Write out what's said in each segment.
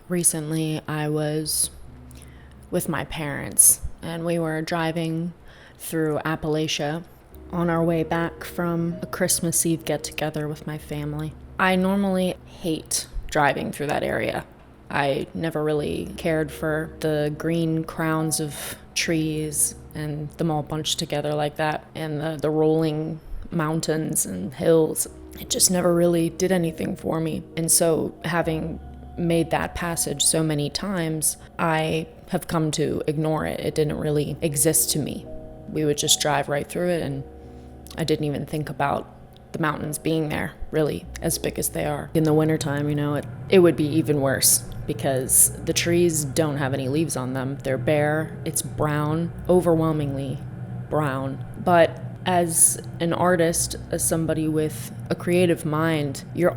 Recently, I was with my parents and we were driving through Appalachia on our way back from a Christmas Eve get-together with my family. I normally hate driving through that area. I never really cared for the green crowns of trees and them all bunched together like that, and the rolling mountains and hills. It just never really did anything for me. And so, having made that passage so many times, I have come to ignore it. It didn't really exist to me. We would just drive right through it, and I didn't even think about the mountains being there, really, as big as they are. In the wintertime, it would be even worse because the trees don't have any leaves on them. They're bare, it's brown, overwhelmingly brown. But as an artist, as somebody with a creative mind, your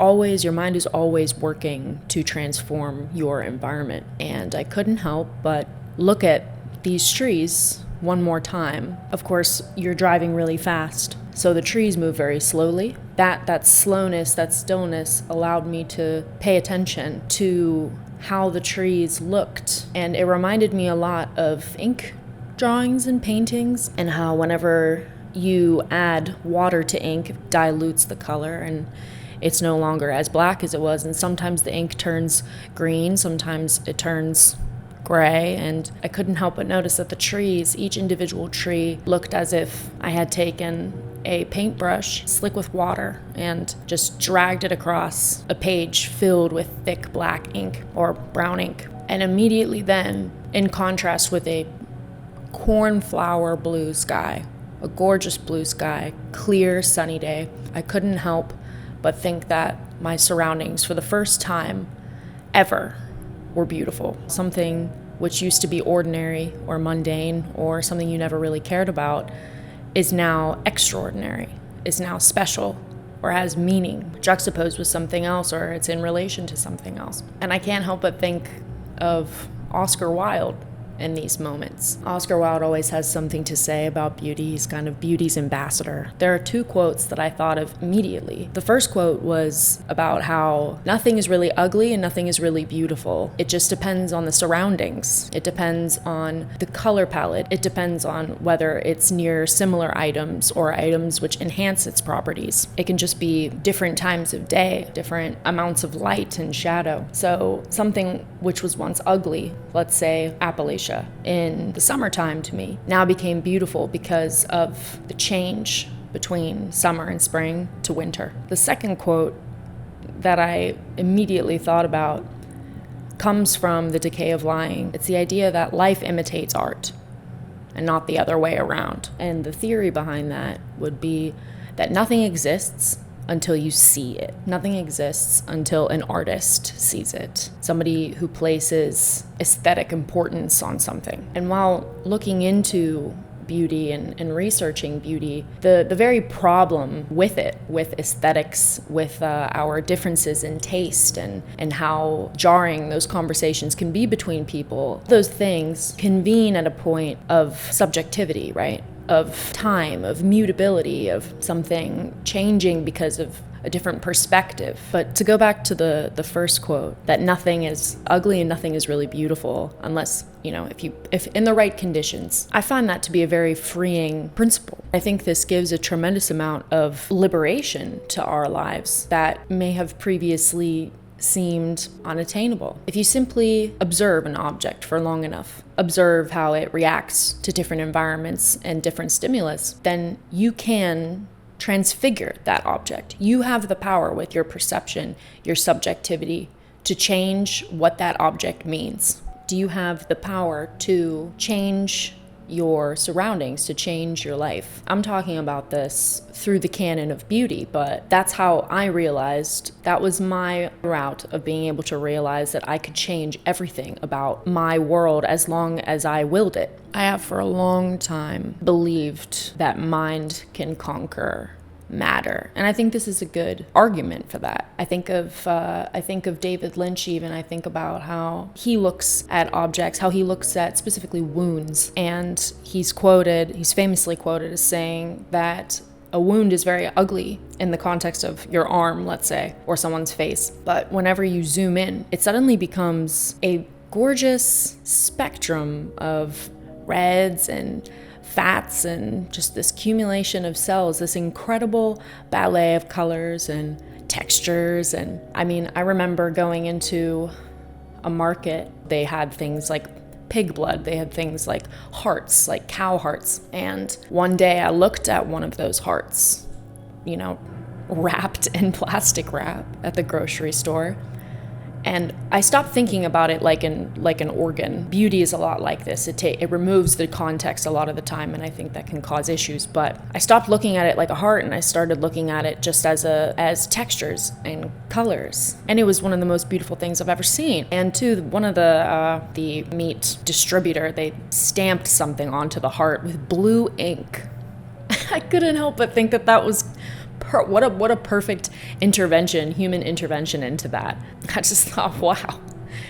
mind is always working to transform your environment. And I couldn't help but look at these trees one more time. Of course, you're driving really fast, so the trees move very slowly. That slowness, that stillness allowed me to pay attention to how the trees looked. And it reminded me a lot of ink drawings and paintings, and how whenever you add water to ink, it dilutes the color and it's no longer as black as it was. And sometimes the ink turns green, sometimes it turns gray. And I couldn't help but notice that the trees, each individual tree, looked as if I had taken a paintbrush, slick with water, and just dragged it across a page filled with thick black ink or brown ink. And immediately then, in contrast with a cornflower blue sky, a gorgeous blue sky, clear, sunny day, I couldn't help but think that my surroundings, for the first time ever, were beautiful. Something which used to be ordinary or mundane or something you never really cared about is now extraordinary, is now special, or has meaning, juxtaposed with something else, or it's in relation to something else. And I can't help but think of Oscar Wilde in these moments. Oscar Wilde always has something to say about beauty. He's kind of beauty's ambassador. There are two quotes that I thought of immediately. The first quote was about how nothing is really ugly and nothing is really beautiful. It just depends on the surroundings. It depends on the color palette. It depends on whether it's near similar items or items which enhance its properties. It can just be different times of day, different amounts of light and shadow. So something which was once ugly, let's say Appalachia, in the summertime to me, now became beautiful because of the change between summer and spring to winter. The second quote that I immediately thought about comes from The Decay of Lying. It's the idea that life imitates art and not the other way around. And the theory behind that would be that nothing exists until you see it. Nothing exists until an artist sees it. Somebody who places aesthetic importance on something. And while looking into beauty and researching beauty, the very problem with it, with aesthetics, with our differences in taste and how jarring those conversations can be between people, those things convene at a point of subjectivity, right? Of time, of mutability, of something changing because of a different perspective. But to go back to the first quote, that nothing is ugly and nothing is really beautiful unless, if in the right conditions, I find that to be a very freeing principle. I think this gives a tremendous amount of liberation to our lives that may have previously seemed unattainable. If you simply observe an object for long enough, observe how it reacts to different environments and different stimulus, then you can transfigure that object. You have the power with your perception, your subjectivity, to change what that object means. Do you have the power to change your surroundings, to change your life? I'm talking about this through the canon of beauty, but that's how I realized, that was my route of being able to realize that I could change everything about my world as long as I willed it. I have for a long time believed that mind can conquer matter. And I think this is a good argument for that. I think of David Lynch even. I think about how he looks at objects, how he looks at specifically wounds. And he's famously quoted as saying that A wound is very ugly in the context of your arm, let's say, or someone's face. But whenever you zoom in, it suddenly becomes a gorgeous spectrum of reds and fats and just this accumulation of cells, this incredible ballet of colors and textures. And I mean, I remember going into a market, they had things like pig blood, they had things like hearts, like cow hearts. And one day I looked at one of those hearts, wrapped in plastic wrap at the grocery store. And I stopped thinking about it like an organ. Beauty is a lot like this. It removes the context a lot of the time, and I think that can cause issues. But I stopped looking at it like a heart, and I started looking at it just as textures and colors. And it was one of the most beautiful things I've ever seen. And too, one of the meat distributor, they stamped something onto the heart with blue ink. I couldn't help but think that was what a perfect intervention, human intervention into that. I just thought, wow,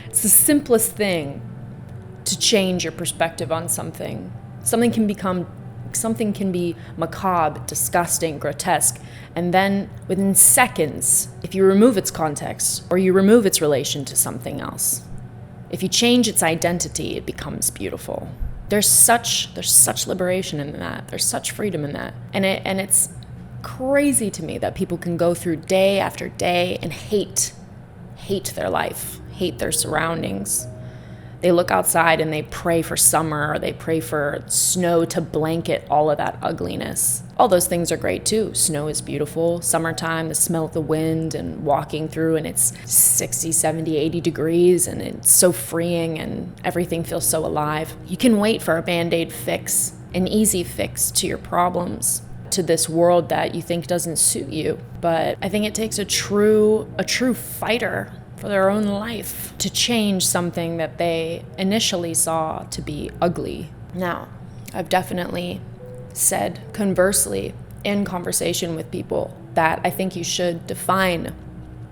it's the simplest thing to change your perspective on something. Something can be macabre, disgusting, grotesque, and then within seconds, if you remove its context or you remove its relation to something else, if you change its identity, it becomes beautiful. There's such liberation in that. There's such freedom in that, and it's crazy to me that people can go through day after day and hate their life, hate their surroundings. They look outside and they pray for summer, or they pray for snow to blanket all of that ugliness. All those things are great too. Snow is beautiful. Summertime, the smell of the wind and walking through, and it's 60, 70, 80 degrees, and it's so freeing and everything feels so alive. You can wait for a Band-Aid fix, an easy fix to your problems, to this world that you think doesn't suit you. But I think it takes a true fighter for their own life to change something that they initially saw to be ugly. Now, I've definitely said conversely in conversation with people that I think you should define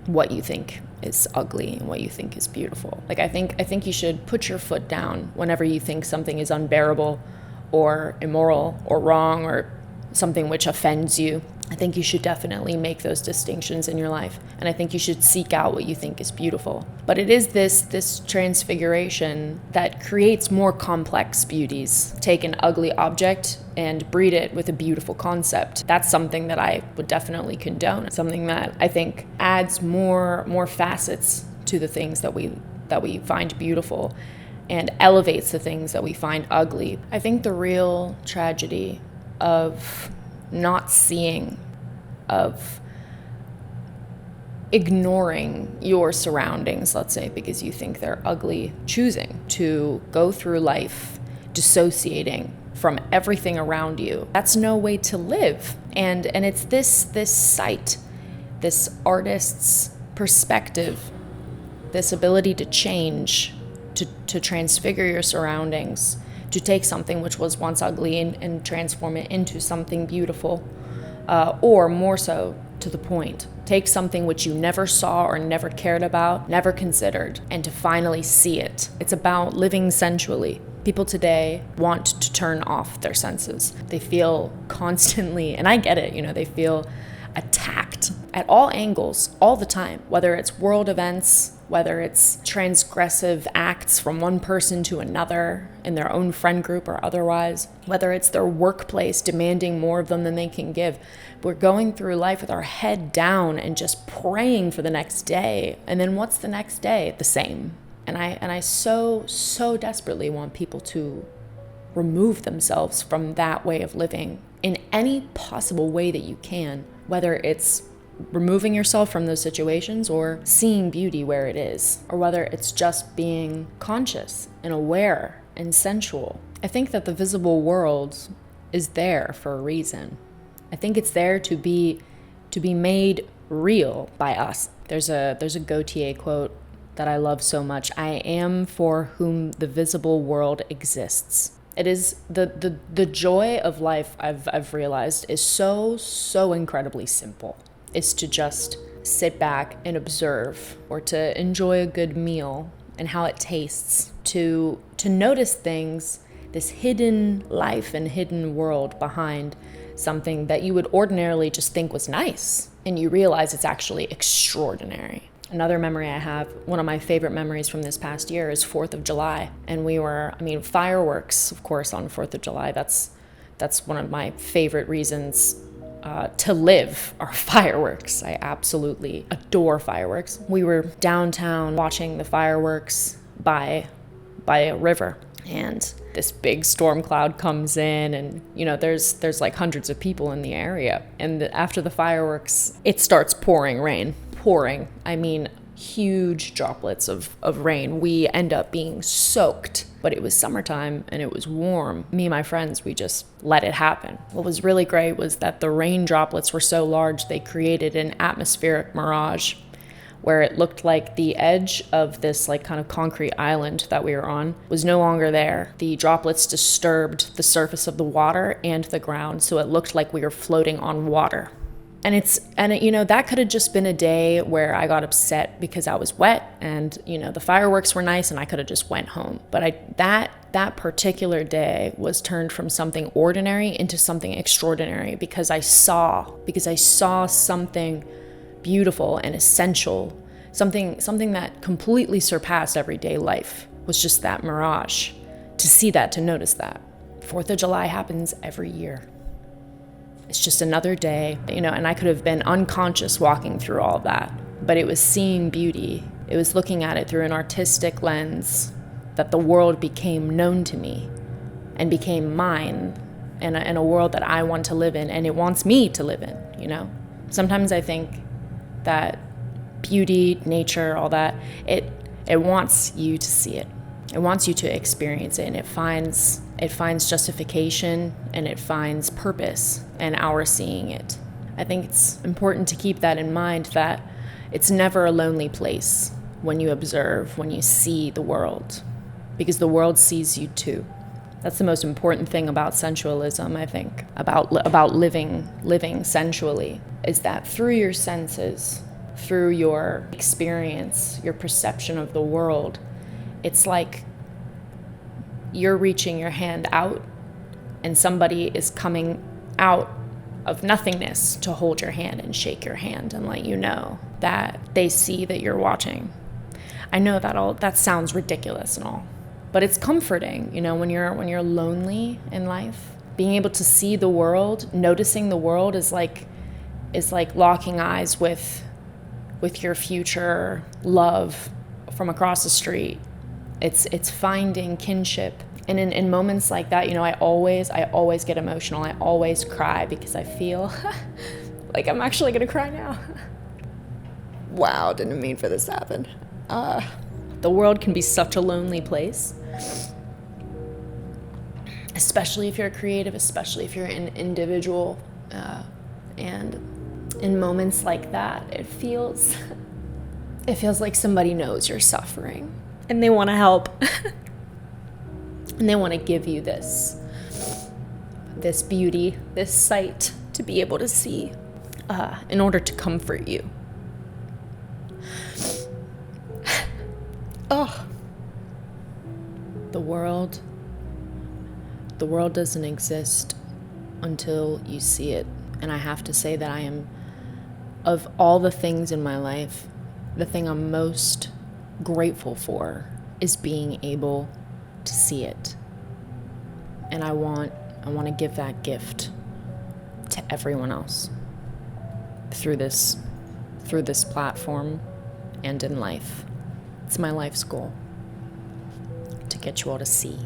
what you think is ugly and what you think is beautiful. Like I think you should put your foot down whenever you think something is unbearable or immoral or wrong or something which offends you. I think you should definitely make those distinctions in your life. And I think you should seek out what you think is beautiful. But it is this transfiguration that creates more complex beauties. Take an ugly object and breed it with a beautiful concept. That's something that I would definitely condone. It's something that I think adds more facets to the things that we find beautiful and elevates the things that we find ugly. I think the real tragedy of not seeing, of ignoring your surroundings, let's say, because you think they're ugly, choosing to go through life dissociating from everything around you. That's no way to live. And it's this sight, this artist's perspective, this ability to change, to transfigure your surroundings, to take something which was once ugly and transform it into something beautiful, or more so to the point, take something which you never saw or never cared about, never considered, and to finally see it. It's about living sensually. People today want to turn off their senses. They feel constantly, and I get it, they feel attacked at all angles, all the time, whether it's world events, whether it's transgressive acts from one person to another in their own friend group or otherwise, whether it's their workplace demanding more of them than they can give. We're going through life with our head down and just praying for the next day. And then what's the next day? The same. And I so desperately want people to remove themselves from that way of living in any possible way that you can, whether it's removing yourself from those situations or seeing beauty where it is, or whether it's just being conscious and aware and sensual. I think that the visible world is there for a reason. I think it's there to be made real by us. There's a Gautier quote that I love so much. I am for whom the visible world exists. It is the joy of life I've realized is so incredibly simple. Is to just sit back and observe, or to enjoy a good meal and how it tastes, to notice things, this hidden life and hidden world behind something that you would ordinarily just think was nice, and you realize it's actually extraordinary. Another memory I have, one of my favorite memories from this past year, is 4th of July. And fireworks, of course, on 4th of July. That's one of my favorite reasons to live are fireworks. I absolutely adore fireworks. We were downtown watching the fireworks by a river, and this big storm cloud comes in, and there's like hundreds of people in the area, and after the fireworks it starts pouring rain. I mean, huge droplets of rain. We end up being soaked, but it was summertime and it was warm. Me and my friends, we just let it happen. What was really great was that the rain droplets were so large they created an atmospheric mirage where it looked like the edge of this like kind of concrete island that we were on was no longer there. The droplets disturbed the surface of the water and the ground, so it looked like we were floating on water. And that could have just been a day where I got upset because I was wet, and the fireworks were nice and I could have just went home. But that particular day was turned from something ordinary into something extraordinary because I saw something beautiful and essential, something that completely surpassed everyday life. Was just that mirage. To see that, to notice that. 4th of July happens every year. It's just another day, and I could have been unconscious walking through all of that, but it was seeing beauty. It was looking at it through an artistic lens, that the world became known to me and became mine, and a world that I want to live in, and it wants me to live in, Sometimes I think that beauty, nature, all that, it wants you to see it. It wants you to experience it, and it finds justification and it finds purpose in our seeing it. I think it's important to keep that in mind, that it's never a lonely place when you observe, when you see the world, because the world sees you too. That's the most important thing about sensualism, I think, about living sensually, is that through your senses, through your experience, your perception of the world, it's like you're reaching your hand out and somebody is coming out of nothingness to hold your hand and shake your hand and let you know that they see that you're watching. I know that sounds ridiculous and all, but it's comforting, when you're lonely in life. Being able to see the world, noticing the world is like locking eyes with your future love from across the street. It's finding kinship. And in moments like that, I always get emotional. I always cry because I feel like I'm actually gonna cry now. Wow, didn't mean for this to happen. The world can be such a lonely place, especially if you're a creative, especially if you're an individual. And in moments like that, it feels like somebody knows you're suffering and they want to help. And they want to give you this beauty, this sight to be able to see in order to comfort you. Oh, the world doesn't exist until you see it. And I have to say that I am, of all the things in my life, the thing I'm most grateful for is being able to see it. And I want to give that gift to everyone else through this platform and in life. It's my life's goal to get you all to see.